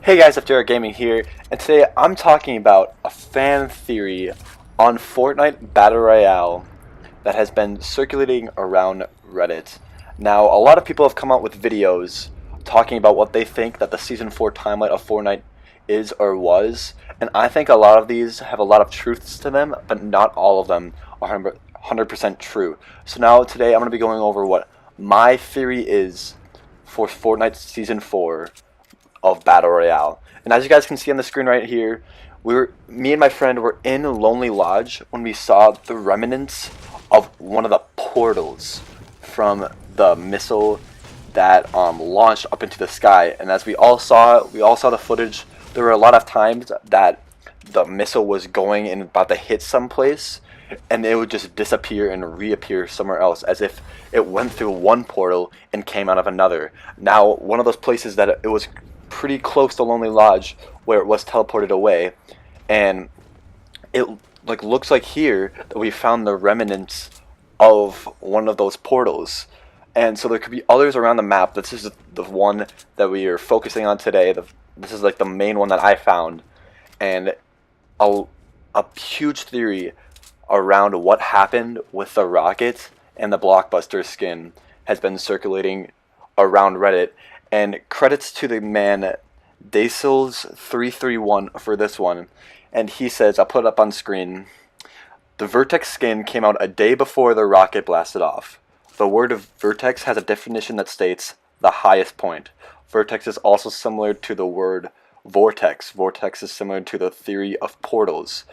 Hey guys, FJR Gaming here, and today I'm talking about a fan theory on Fortnite Battle Royale that has been circulating around Reddit. Now, a lot of people have come out with videos talking about what they think that the Season 4 timeline of Fortnite is or was, and I think a lot of these have a lot of truths to them, but not all of them are 100% true. So now, today I'm going to be going over what my theory is for Fortnite Season 4 of Battle Royale. And as you guys can see on the screen right here, me and my friend were in Lonely Lodge when we saw the remnants of one of the portals from the missile that launched up into the sky. And as we all saw the footage. There were a lot of times that the missile was going and about to hit someplace, and it would just disappear and reappear somewhere else, as if it went through one portal and came out of another. Now, one of those places that it was pretty close to Lonely Lodge where it was teleported away, and it looks like here that we found the remnants of one of those portals. And so there could be others around the map. This is the one that we are focusing on today. This is like the main one that I found, and a huge theory around what happened with the rocket and the Blockbuster skin has been circulating around Reddit. And credits to the man Dacils331 for this one. And he says, I'll put it up on screen, the Vertex skin came out a day before the rocket blasted off. The word of Vertex has a definition that states the highest point. Vertex is also similar to the word vortex. Vortex is similar to the theory of portals.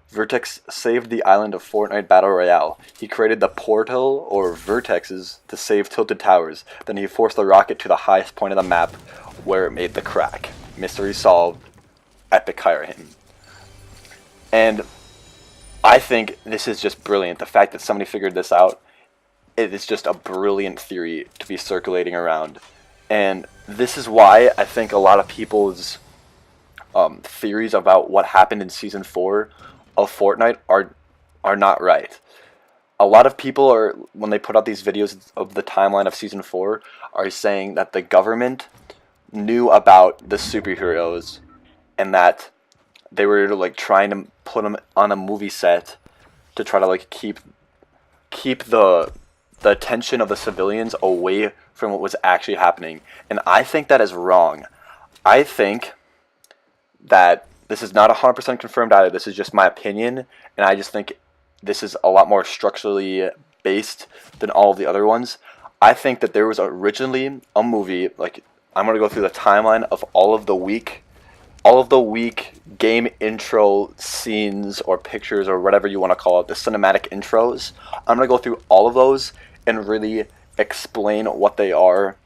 Vertex saved the island of Fortnite Battle Royale. He created the portal, or vertexes, to save tilted towers. Then he forced the rocket to the highest point of the map, where it made the crack. Mystery solved. Epic hire him. And I think this is just brilliant. The fact that somebody figured this out, it is just a brilliant theory to be circulating around. And this is why I think a lot of people's theories about what happened in Season 4 of Fortnite are not right. A lot of people are, when they put out these videos of the timeline of Season 4, are saying that the government knew about the superheroes and that they were trying to put them on a movie set to try to keep the attention of the civilians away from what was actually happening. And I think that is wrong. I think that this is not 100% confirmed either. This is just my opinion, and I just think this is a lot more structurally based than all of the other ones. I think that there was originally a movie, I'm going to go through the timeline of all of the weak game intro scenes or pictures or whatever you want to call it, the cinematic intros. I'm going to go through all of those and really explain what they are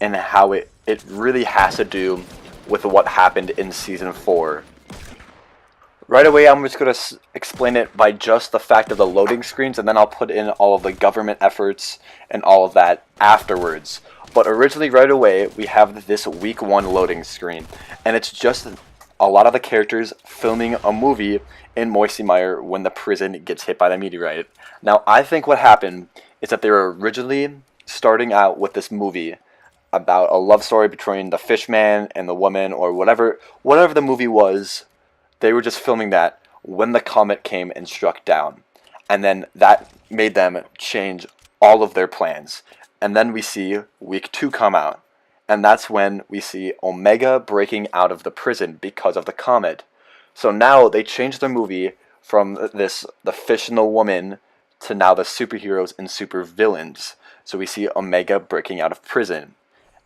and how it really has to do with what happened in Season 4. Right away, I'm just going to explain it by just the fact of the loading screens, and then I'll put in all of the government efforts and all of that afterwards. But originally, right away, we have this week 1 loading screen, and it's just a lot of the characters filming a movie in Moisty Mire when the prison gets hit by the meteorite. Now, I think what happened is that they were originally starting out with this movie about a love story between the fishman and the woman, or whatever the movie was. They were just filming that when the comet came and struck down. And then that made them change all of their plans. And then we see week 2 come out. And that's when we see Omega breaking out of the prison because of the comet. So now they changed the movie from the fish and the woman to now the superheroes and supervillains. So we see Omega breaking out of prison.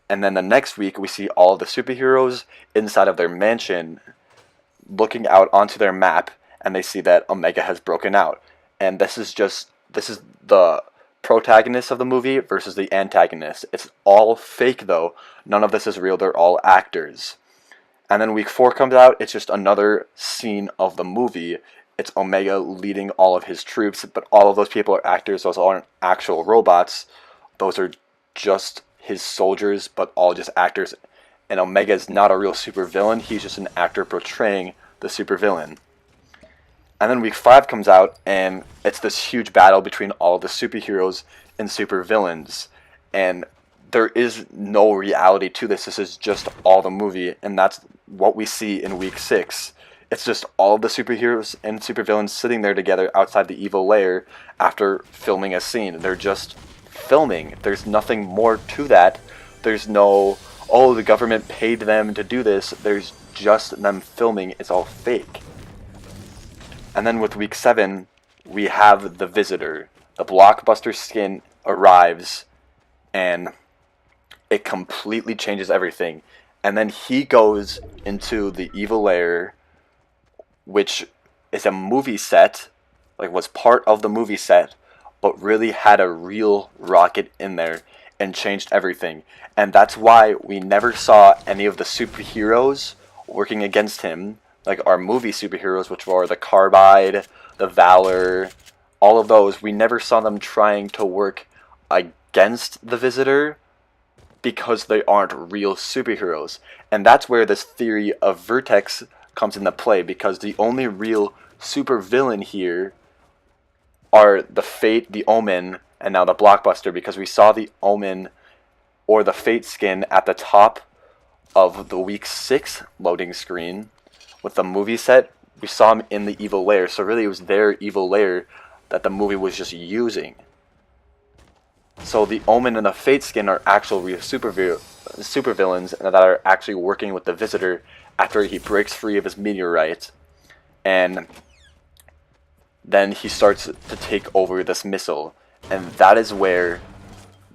And then the next week we see all of the superheroes inside of their mansion looking out onto their map, and they see that Omega has broken out. And this is the protagonist of the movie versus the antagonist. It's all fake though. None of this is real. They're all actors. And then week 4 comes out. It's just another scene of the movie. It's Omega leading all of his troops, but all of those people are actors. Those aren't actual robots. Those are just his soldiers, but all just actors. And Omega is not a real supervillain. He's just an actor portraying the supervillain. And then week 5 comes out, and it's this huge battle between all of the superheroes and supervillains. And there is no reality to this. This is just all the movie, and that's what we see in week 6. It's just all the superheroes and supervillains sitting there together outside the evil lair after filming a scene. They're just filming. There's nothing more to that. There's no, oh, the government paid them to do this. There's just them filming. It's all fake. And then with week 7, we have the Visitor. The blockbuster skin arrives, and it completely changes everything. And then he goes into the evil lair, which is a movie set, like was part of the movie set, but really had a real rocket in there and changed everything. And that's why we never saw any of the superheroes working against him, like our movie superheroes, which were the Carbide, the Valor, all of those. We never saw them trying to work against the Visitor because they aren't real superheroes. And that's where this theory of Vertex comes into play, because the only real supervillain here are the Fate, the Omen, and now the Blockbuster, because we saw the Omen or the Fate skin at the top of the week 6 loading screen with the movie set. We saw him in the evil lair, so really it was their evil lair that the movie was just using. So the Omen and the Fate skin are actual real supervillains that are actually working with the Visitor after he breaks free of his meteorite, and then he starts to take over this missile. And that is where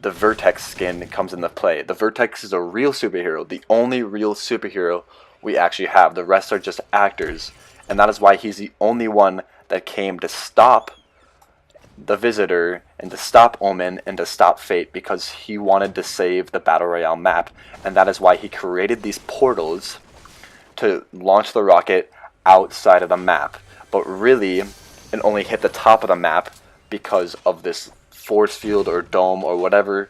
the Vertex skin comes into play. The Vertex is a real superhero, the only real superhero we actually have. The rest are just actors, and that is why he's the only one that came to stop the Visitor and to stop Omen and to stop Fate, because he wanted to save the Battle Royale map. And that is why he created these portals to launch the rocket outside of the map. But really, it only hit the top of the map because of this force field or dome or whatever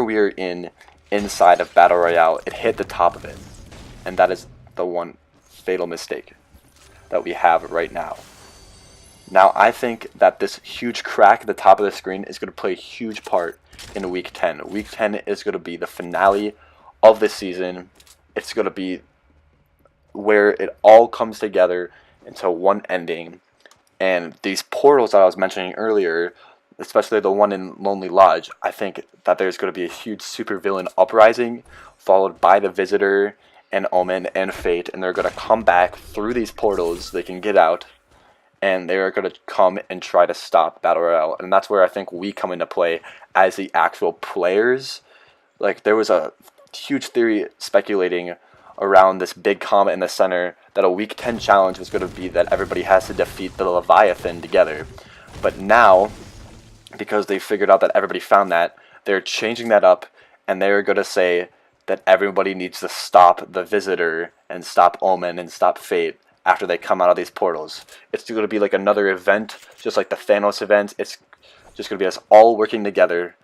we are in inside of Battle Royale. It hit the top of it. And that is the one fatal mistake that we have right now. Now, I think that this huge crack at the top of the screen is going to play a huge part in Week 10. Week 10 is going to be the finale of the season. It's going to be where it all comes together into one ending. And these portals that I was mentioning earlier, especially the one in Lonely Lodge, I think that there's going to be a huge supervillain uprising, followed by the Visitor and Omen and Fate, and they're going to come back through these portals. They can get out, and they're going to come and try to stop Battle Royale. And that's where I think we come into play as the actual players. Like, there was a huge theory speculating around this big comet in the center that a Week 10 challenge was going to be that everybody has to defeat the Leviathan together. But now, because they figured out that everybody found that, they're changing that up, and they're going to say that everybody needs to stop the Visitor and stop Omen and stop Fate after they come out of these portals. It's going to be like another event, just like the Thanos event. It's just going to be us all working together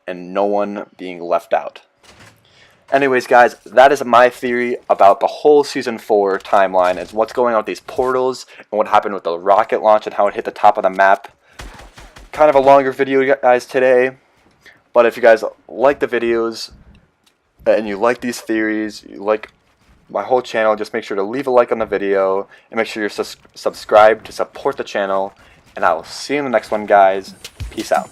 and no one being left out. Anyways, guys, that is my theory about the whole Season 4 timeline, and what's going on with these portals and what happened with the rocket launch and how it hit the top of the map. Kind of a longer video, guys, today. But if you guys like the videos and you like these theories, you like my whole channel, just make sure to leave a like on the video and make sure you're subscribed to support the channel. And I will see you in the next one, guys. Peace out.